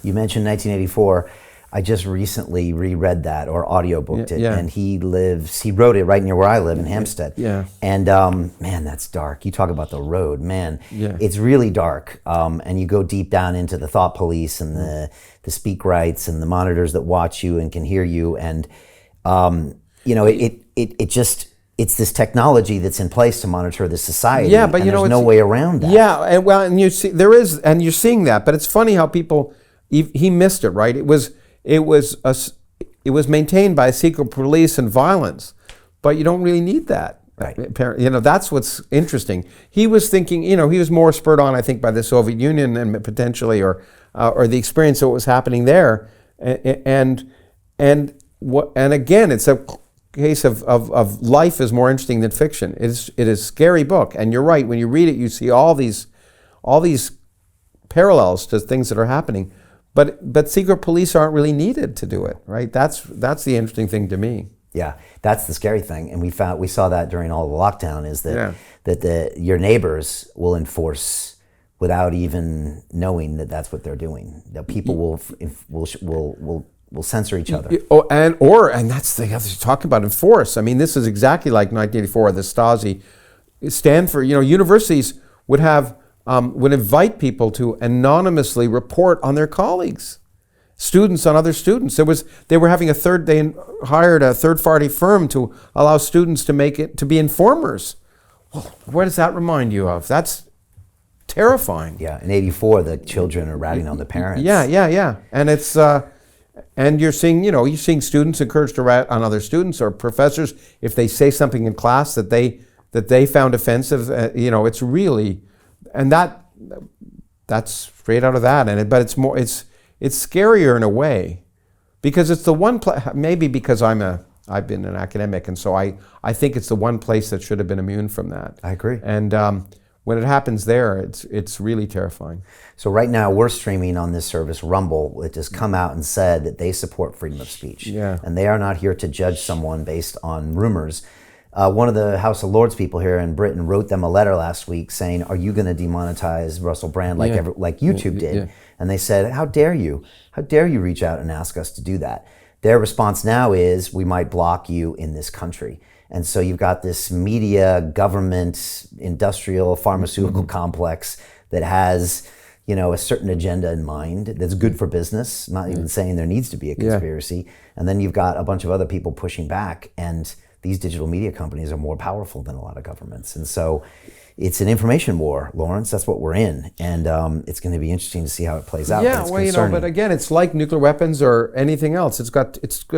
You mentioned 1984. I just recently reread that or audiobooked it, and he wrote it right near where I live in Hampstead. Yeah. And man, that's dark. You talk about the road, man. Yeah. It's really dark. And you go deep down into the thought police and the speak rights and the monitors that watch you and can hear you. And you know, it's this technology that's in place to monitor the society. Yeah, but and there's no way around that. Yeah, and you see and you're seeing that, but it's funny how people he missed it, right? It was maintained by secret police and violence, but you don't really need that. Right. You know, that's what's interesting. He was thinking, you know, he was more spurred on, I think, by the Soviet Union and potentially, or the experience of what was happening there, and again, it's a case of life is more interesting than fiction. It is a scary book, and you're right. When you read it, you see all these parallels to things that are happening. But secret police aren't really needed to do it, right? That's the interesting thing to me. Yeah, that's the scary thing, and we saw that during all the lockdown is that your neighbors will enforce without even knowing that that's what they're doing. That people will censor each other. And that's the other talk about enforce. I mean, this is exactly like 1984. The Stasi, Stanford. You know, universities would invite people to anonymously report on their colleagues, students on other students. They hired a third-party firm to allow students to be informers. Well, what does that remind you of? That's terrifying. Yeah, in '84, the children are ratting on the parents. Yeah, and it's and you're seeing students encouraged to rat on other students or professors if they say something in class that they found offensive. It's really. And that's straight out of that, but it's scarier in a way, because it's the one place. Maybe because I've been an academic, and so I think it's the one place that should have been immune from that. I agree. And when it happens there, it's really terrifying. So right now we're streaming on this service, Rumble, which has come out and said that they support freedom of speech, and they are not here to judge someone based on rumors. One of the House of Lords people here in Britain wrote them a letter last week saying, "Are you going to demonetize Russell Brand like YouTube did?" Yeah. And they said, "How dare you? How dare you reach out and ask us to do that?" Their response now is, "We might block you in this country." And so you've got this media, government, industrial, pharmaceutical complex that has, a certain agenda in mind that's good for business. Not even saying there needs to be a conspiracy. And then you've got a bunch of other people pushing back, and these digital media companies are more powerful than a lot of governments. And so it's an information war, Lawrence. That's what we're in. And it's going to be interesting to see how it plays out. Yeah, but again, it's like nuclear weapons or anything else. It's got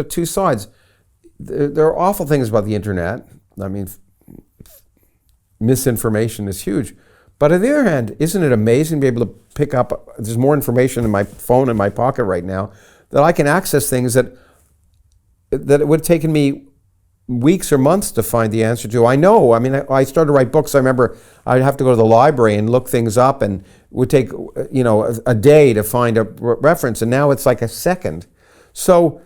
two sides. There are awful things about the internet. I mean, misinformation is huge. But on the other hand, isn't it amazing to be able to pick up, there's more information in my phone in my pocket right now, that I can access things that it would have taken me weeks or months to find the answer to. I know. I mean, I started to write books. I remember I'd have to go to the library and look things up, and it would take, a day to find a reference, and now it's like a second. So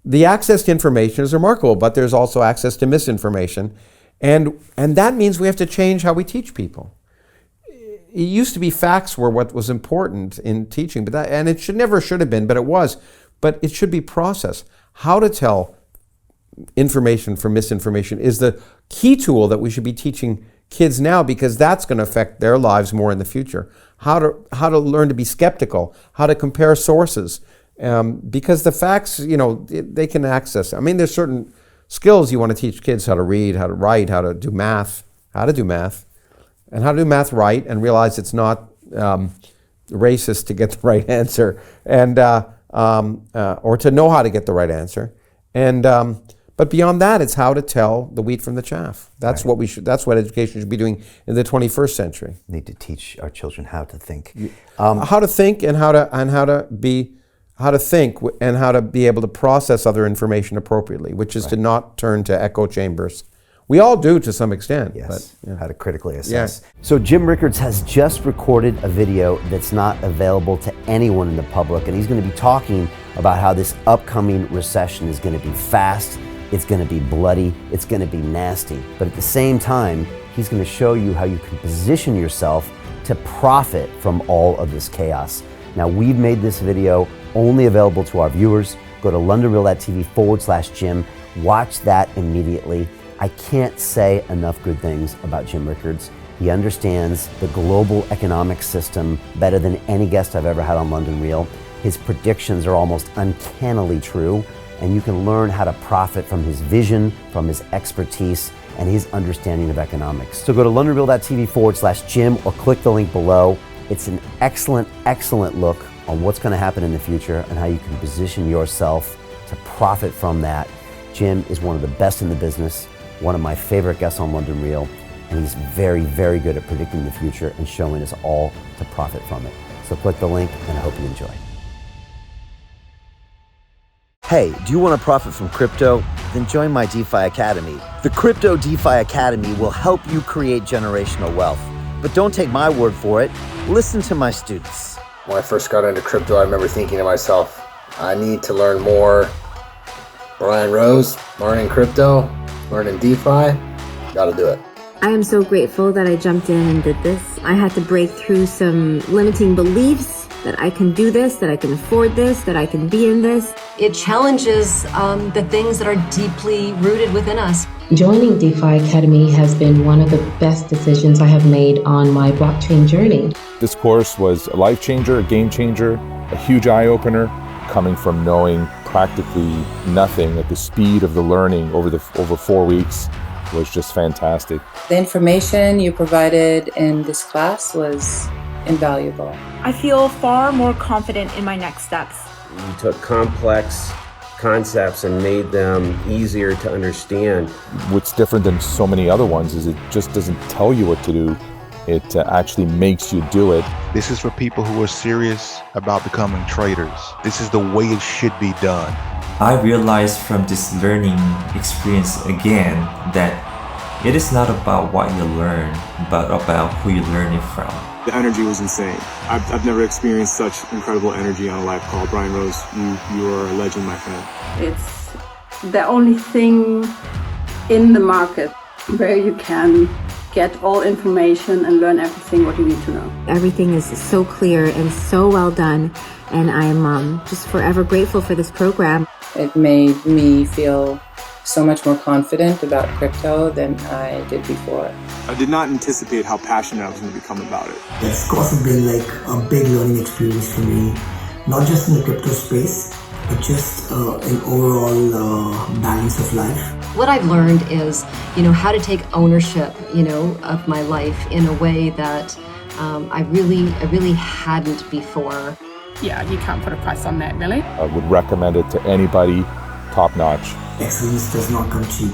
the access to information is remarkable, but there's also access to misinformation, and that means we have to change how we teach people. It used to be facts were what was important in teaching, and it should have been, but it was. But it should be process. How to tell information from misinformation is the key tool that we should be teaching kids now, because that's going to affect their lives more in the future. How to learn to be skeptical, how to compare sources, because the facts, they can access. I mean, there's certain skills you want to teach kids: how to read, how to write, how to do math, and how to do math right, and realize it's not racist to get the right answer, and or to know how to get the right answer, and. But beyond that, it's how to tell the wheat from the chaff. That's right. That's what education should be doing in the 21st century. We need to teach our children how to think, how to think, and how to be able to process other information appropriately, which is to not turn to echo chambers. We all do to some extent. Yes. But, how to critically assess. Yes. So Jim Rickards has just recorded a video that's not available to anyone in the public, and he's going to be talking about how this upcoming recession is going to be fast. It's going to be bloody, it's going to be nasty. But at the same time, he's going to show you how you can position yourself to profit from all of this chaos. Now, we've made this video only available to our viewers. Go to londonreal.tv/Jim. Watch that immediately. I can't say enough good things about Jim Rickards. He understands the global economic system better than any guest I've ever had on London Real. His predictions are almost uncannily true, and you can learn how to profit from his vision, from his expertise, and his understanding of economics. So go to londonreal.tv/Jim or click the link below. It's an excellent, excellent look on what's going to happen in the future and how you can position yourself to profit from that. Jim is one of the best in the business, one of my favorite guests on London Real, and he's very, very good at predicting the future and showing us all to profit from it. So click the link, and I hope you enjoy. Hey, do you want to profit from crypto? Then join my DeFi Academy. The Crypto DeFi Academy will help you create generational wealth. But don't take my word for it. Listen to my students. When I first got into crypto, I remember thinking to myself, I need to learn more. Brian Rose, learning crypto, learning DeFi, gotta do it. I am so grateful that I jumped in and did this. I had to break through some limiting beliefs that I can do this, that I can afford this, that I can be in this. It challenges the things that are deeply rooted within us. Joining DeFi Academy has been one of the best decisions I have made on my blockchain journey. This course was a life changer, a game changer, a huge eye-opener, coming from knowing practically nothing at the speed of the learning over 4 weeks was just fantastic. The information you provided in this class was invaluable. I feel far more confident in my next steps. You took complex concepts and made them easier to understand. What's different than so many other ones is it just doesn't tell you what to do. It actually makes you do it. This is for people who are serious about becoming traders. This is the way it should be done. I realized from this learning experience again that it is not about what you learn, but about who you learn it from. The energy was insane. I've never experienced such incredible energy on a live call. Brian Rose, you are a legend, my friend. It's the only thing in the market where you can get all information and learn everything what you need to know. Everything is so clear and so well done, and I am just forever grateful for this program. It made me feel so much more confident about crypto than I did before. I did not anticipate how passionate I was going to become about it. This course has been like a big learning experience for me, not just in the crypto space, but just in overall balance of life. What I've learned is, how to take ownership, of my life in a way that I really hadn't before. Yeah, you can't put a price on that, really. I would recommend it to anybody, top notch. Excellence does not come cheap.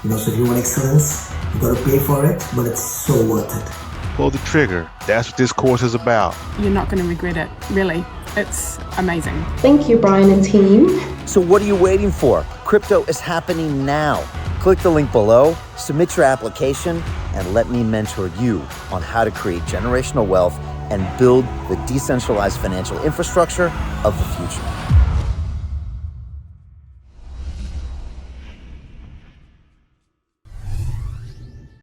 So if you want excellence, you got to pay for it, but it's so worth it. Pull the trigger. That's what this course is about. You're not going to regret it, really. It's amazing. Thank you, Brian and team. So what are you waiting for? Crypto is happening now. Click the link below, submit your application, and let me mentor you on how to create generational wealth and build the decentralized financial infrastructure of the future.